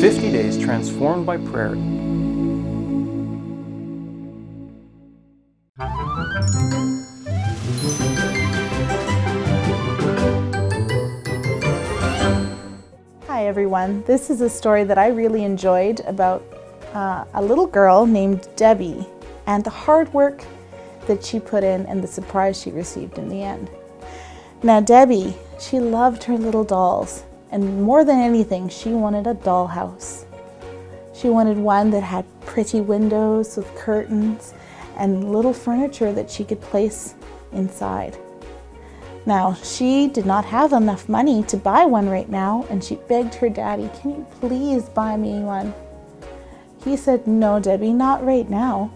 50 days transformed by prayer. Hi everyone, this is a story that I really enjoyed about a little girl named Debbie and the hard work that she put in and the surprise she received in the end. Now Debbie, she loved her little dolls, and more than anything, she wanted a dollhouse. She wanted one that had pretty windows with curtains and little furniture that she could place inside. Now, she did not have enough money to buy one right now, and she begged her daddy, "Can you please buy me one?" He said, "No, Debbie, not right now.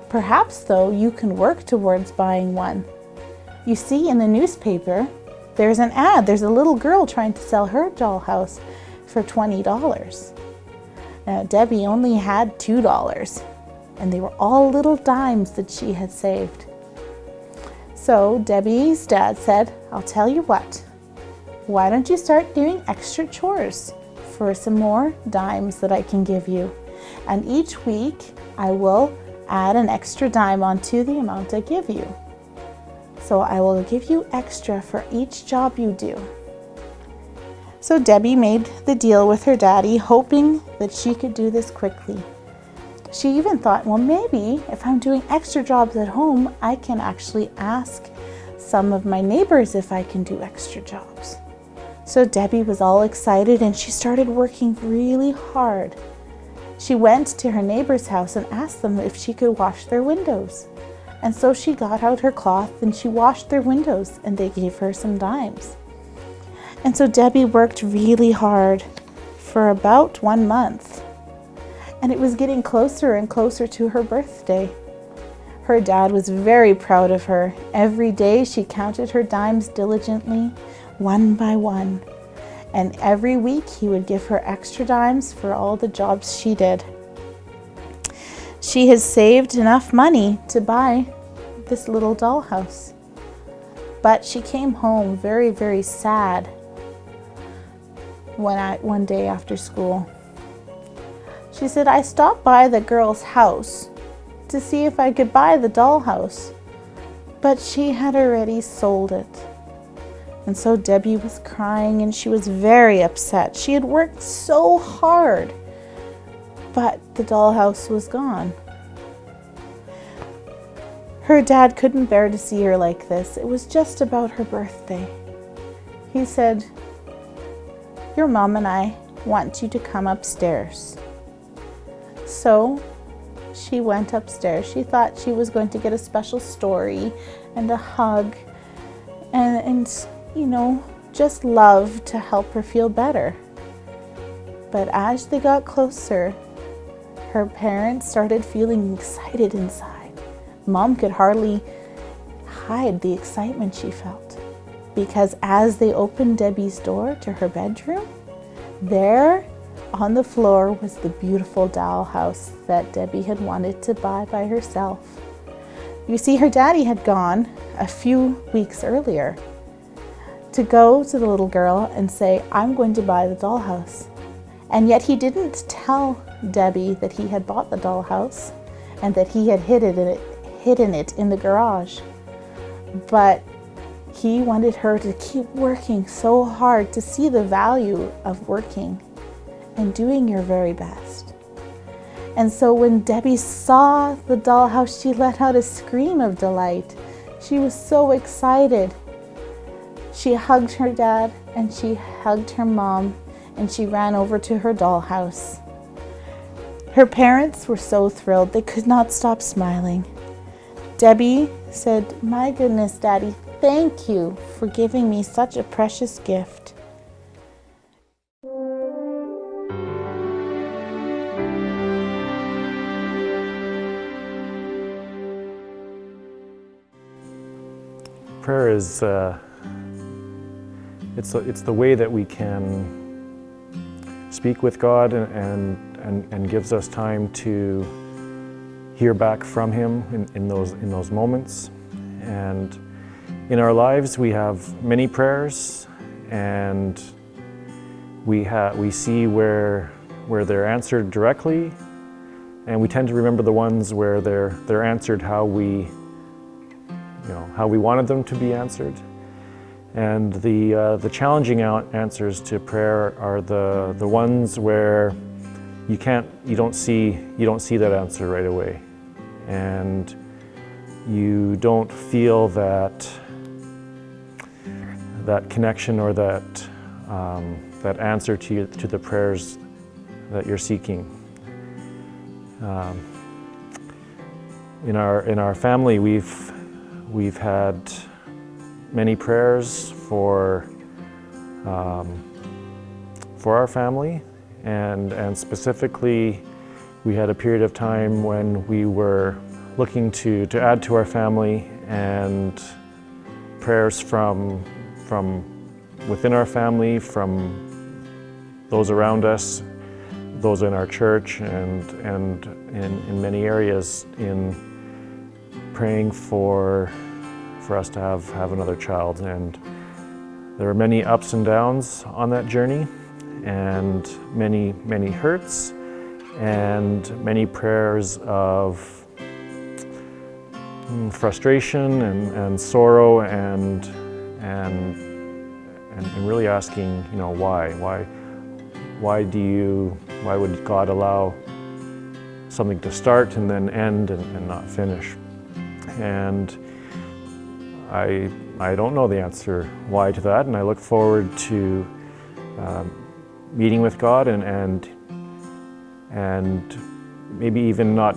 Perhaps, though, you can work towards buying one. You see, in the newspaper, there's an ad. There's a little girl trying to sell her dollhouse for $20. Now, Debbie only had $2, and they were all little dimes that she had saved. So Debbie's dad said, "I'll tell you what, why don't you start doing extra chores for some more dimes that I can give you? And each week I will add an extra dime onto the amount I give you. So I will give you extra for each job you do." So Debbie made the deal with her daddy, hoping that she could do this quickly. She even thought, well, maybe if I'm doing extra jobs at home, I can actually ask some of my neighbors if I can do extra jobs. So Debbie was all excited and she started working really hard. She went to her neighbor's house and asked them if she could wash their windows. And so she got out her cloth and she washed their windows, and they gave her some dimes. And so Debbie worked really hard for about 1 month. And it was getting closer and closer to her birthday. Her dad was very proud of her. Every day she counted her dimes diligently, one by one. And every week he would give her extra dimes for all the jobs she did. She has saved enough money to buy this little dollhouse. But she came home very, very sad one day after school. She said, "I stopped by the girl's house to see if I could buy the dollhouse, but she had already sold it." And so Debbie was crying and she was very upset. She had worked so hard, but the dollhouse was gone. Her dad couldn't bear to see her like this. It was just about her birthday. He said, "Your mom and I want you to come upstairs." So she went upstairs. She thought she was going to get a special story and a hug and just love to help her feel better. But as they got closer, her parents started feeling excited inside. Mom could hardly hide the excitement she felt, because as they opened Debbie's door to her bedroom, there on the floor was the beautiful dollhouse that Debbie had wanted to buy by herself. You see, her daddy had gone a few weeks earlier to go to the little girl and say, "I'm going to buy the dollhouse." And yet he didn't tell Debbie that he had bought the dollhouse and that he had hidden it in the garage. But he wanted her to keep working so hard, to see the value of working and doing your very best. And so when Debbie saw the dollhouse, she let out a scream of delight. She was so excited. She hugged her dad and she hugged her mom and she ran over to her dollhouse. Her parents were so thrilled, they could not stop smiling. Debbie said, "My goodness, Daddy, thank you for giving me such a precious gift." Prayer is it's the way that we can speak with God and gives us time to hear back from Him in those moments. And in our lives we have many prayers, and we see where where they're answered directly, and we tend to remember the ones where they're answered how we wanted them to be answered. And the challenging answers to prayer are the ones where you don't see that answer right away, and you don't feel that connection or that answer to the prayers that you're seeking. In our family, we've had many prayers for our family, and specifically, we had a period of time when we were looking to add to our family, and prayers from within our family, from those around us, those in our church, and in many areas, in praying for us to have another child. And there were many ups and downs on that journey, and many hurts, and many prayers of frustration and sorrow, and really asking, why would God allow something to start and then end and not finish? And I don't know the answer why to that, and I look forward to meeting with God and maybe even not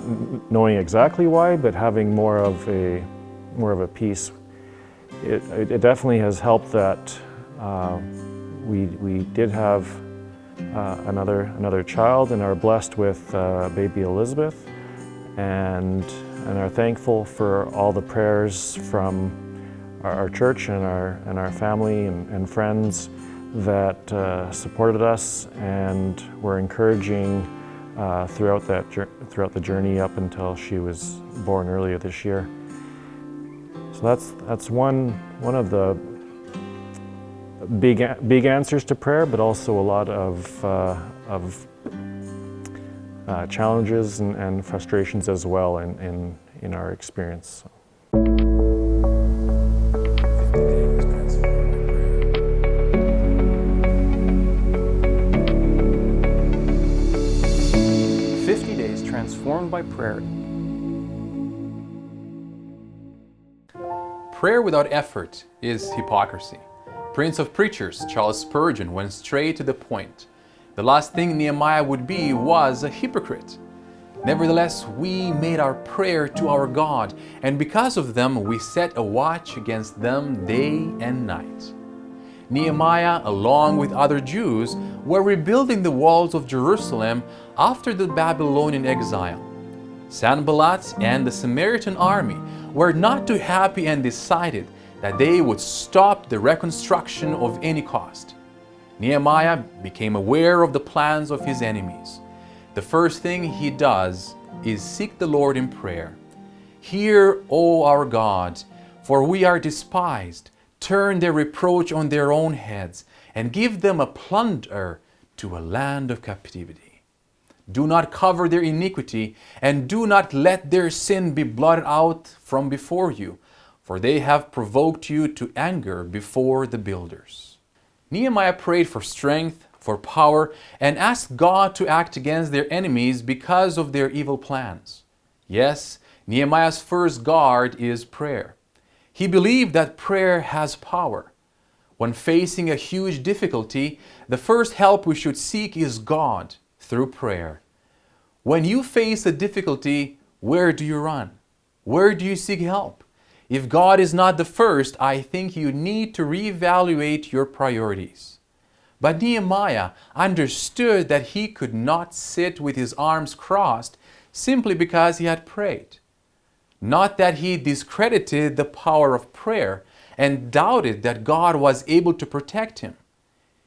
knowing exactly why, but having more of a peace. It definitely has helped that we did have another child, and are blessed with baby Elizabeth, and are thankful for all the prayers from our church and our family and friends that supported us and were encouraging throughout the journey up until she was born earlier this year. So that's one of the big answers to prayer, but also a lot of challenges and frustrations as well in our experience. 50 days transformed by prayer. Prayer without effort is hypocrisy. Prince of Preachers Charles Spurgeon went straight to the point. The last thing Nehemiah would be was a hypocrite. Nevertheless, we made our prayer to our God, and because of them we set a watch against them day and night. Nehemiah, along with other Jews, were rebuilding the walls of Jerusalem after the Babylonian exile. Sanballat and the Samaritan army were not too happy and decided that they would stop the reconstruction of any cost. Nehemiah became aware of the plans of his enemies. The first thing he does is seek the Lord in prayer. Hear, O our God, for we are despised. Turn their reproach on their own heads, and give them a plunder to a land of captivity. Do not cover their iniquity, and do not let their sin be blotted out from before you, for they have provoked you to anger before the builders. Nehemiah prayed for strength, for power, and asked God to act against their enemies because of their evil plans. Yes, Nehemiah's first guard is prayer. He believed that prayer has power. When facing a huge difficulty, the first help we should seek is God through prayer. When you face a difficulty, where do you run? Where do you seek help? If God is not the first, I think you need to reevaluate your priorities. But Nehemiah understood that he could not sit with his arms crossed simply because he had prayed. Not that he discredited the power of prayer and doubted that God was able to protect him.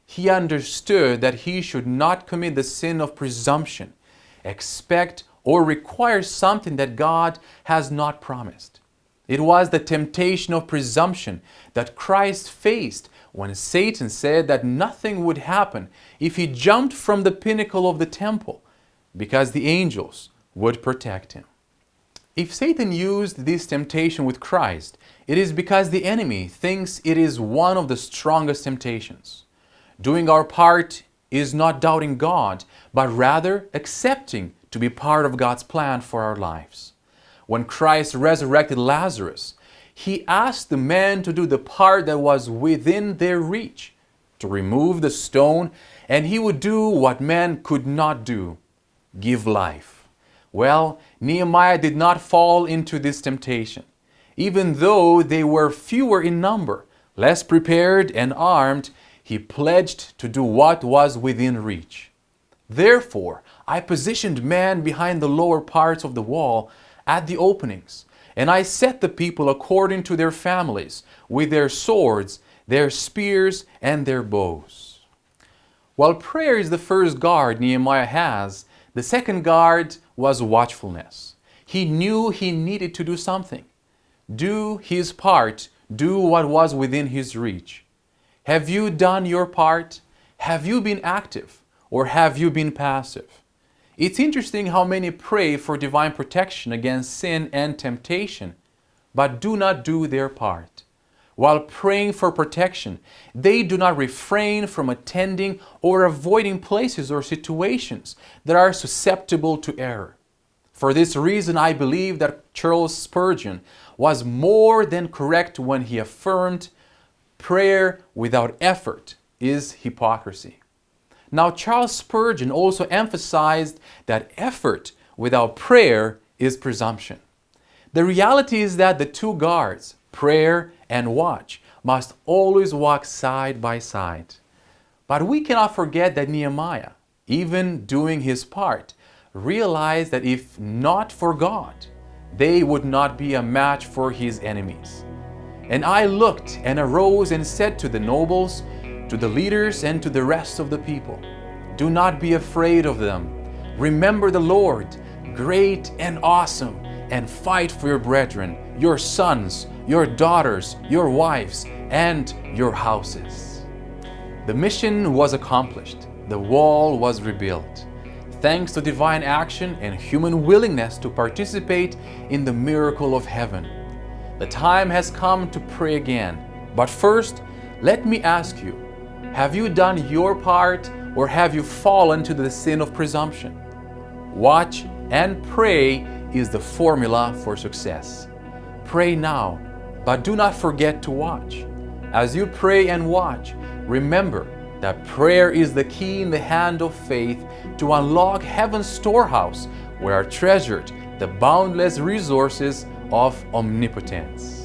He understood that he should not commit the sin of presumption, expect or require something that God has not promised. It was the temptation of presumption that Christ faced when Satan said that nothing would happen if he jumped from the pinnacle of the temple, because the angels would protect him. If Satan used this temptation with Christ, it is because the enemy thinks it is one of the strongest temptations. Doing our part is not doubting God, but rather accepting to be part of God's plan for our lives. When Christ resurrected Lazarus, he asked the men to do the part that was within their reach, to remove the stone, and he would do what man could not do, give life. Well, Nehemiah did not fall into this temptation. Even though they were fewer in number, less prepared and armed, he pledged to do what was within reach. Therefore, I positioned men behind the lower parts of the wall at the openings, and I set the people according to their families, with their swords, their spears, and their bows. While prayer is the first guard Nehemiah has, the second guard was watchfulness. He knew he needed to do something. Do his part, do what was within his reach. Have you done your part? Have you been active, or have you been passive? It's interesting how many pray for divine protection against sin and temptation, but do not do their part. While praying for protection, they do not refrain from attending or avoiding places or situations that are susceptible to error. For this reason, I believe that Charles Spurgeon was more than correct when he affirmed, prayer without effort is hypocrisy. Now, Charles Spurgeon also emphasized that effort without prayer is presumption. The reality is that the two guards, prayer and watch, must always walk side by side. But we cannot forget that Nehemiah, even doing his part, realized that if not for God, they would not be a match for his enemies. And I looked and arose and said to the nobles, to the leaders, and to the rest of the people, do not be afraid of them. Remember the Lord, great and awesome, and fight for your brethren, your sons, your daughters, your wives, and your houses. The mission was accomplished. The wall was rebuilt, thanks to divine action and human willingness to participate in the miracle of heaven. The time has come to pray again. But first, let me ask you, have you done your part, or have you fallen to the sin of presumption? Watch and pray is the formula for success. Pray now, but do not forget to watch. As you pray and watch, remember that prayer is the key in the hand of faith to unlock heaven's storehouse, where are treasured the boundless resources of omnipotence.